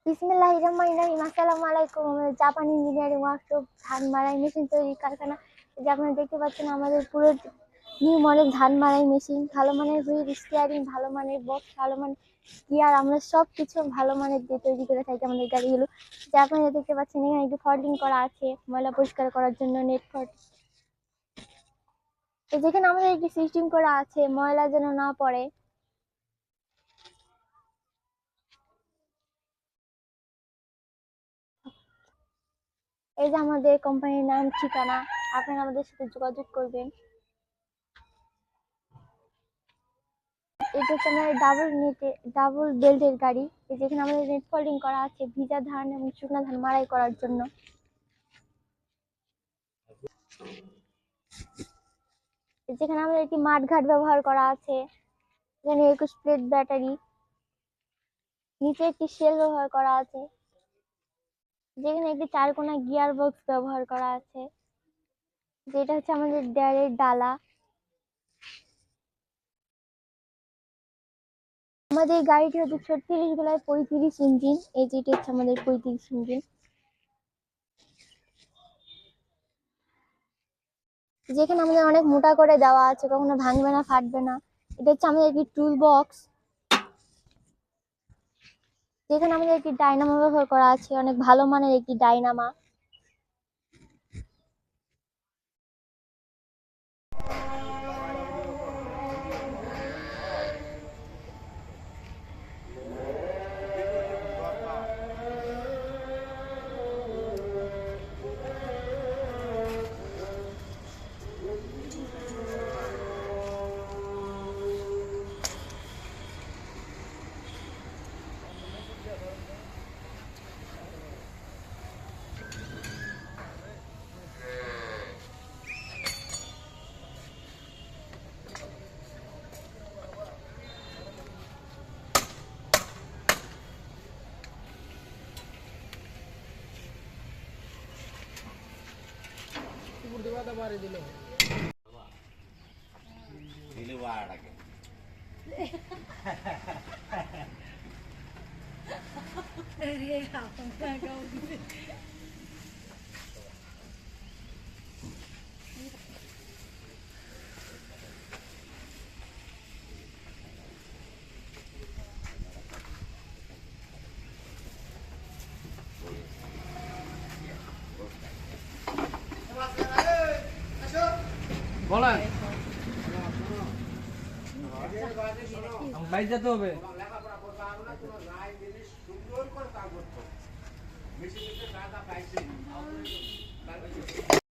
বিসমিল্লাহির রহমানির রহিম। আসসালামু আলাইকুম। আমাদের জাপান ইঞ্জিনিয়ারিং ওয়ার্কশপ ধান মাড়াই মেশিন তৈরির কারখানা। যে আপনারা দেখতে পাচ্ছেন আমাদের পুরো নিউ মডেল ধান মাড়াই মেশিন, ভালো মানের হুইল, স্টিয়ারিং, ভালো মানের বক্স, ভালো মানের গিয়ার, আমরা সব কিছু ভালো মানের দিয়ে তৈরি করে থাকি আমাদের গাড়িগুলো। যে আপনারা দেখতে পাচ্ছেন এখানে একটু ফল্ডিং করা আছে ময়লা পরিষ্কার করার জন্য, নেট ফল্ট। যেখানে আমাদের একটি সিস্টেম করা আছে ময়লা যেন না পড়ে। এই যে আমাদের কোম্পানির নাম, ঠিকানা, আপনারা আমাদের সাথে যোগাযোগ করবেন। এটা হচ্ছে আমাদের ডাবল বেল্টের গাড়ি। যেখানে আমাদের নেট ফোল্ডিং করা আছে ভিজা ধান এবং শুকনা ধান মাড়াই করার জন্য। যেখানে আমাদের একটি মাঠ ঘাট ব্যবহার করা আছে, এখানে 21 প্লেট ব্যাটারি, নিচে একটি শেল ব্যবহার করা আছে, যেখানে একটি 4 কোণা গিয়ার বক্স ব্যবহার করা আছে, যেটা হচ্ছে আমাদের ড্যারের ডালা। আমাদের এই গাড়িটি হচ্ছে 36 গোলায় 35 ইঞ্জিন। এই যেটি হচ্ছে আমাদের 35 ইঞ্জিন, যেখানে আমাদের অনেক মোটা করে দেওয়া আছে, কখনো ভাঙবে না, ফাটবে না। এটা হচ্ছে আমাদের একটি টুল বক্স, যেখানে আমাদের একটি ডাইনামা ব্যবহার করা আছে, অনেক ভালো মানের একটি ডাইনামা। বলেন বাইরে যেতে হবে।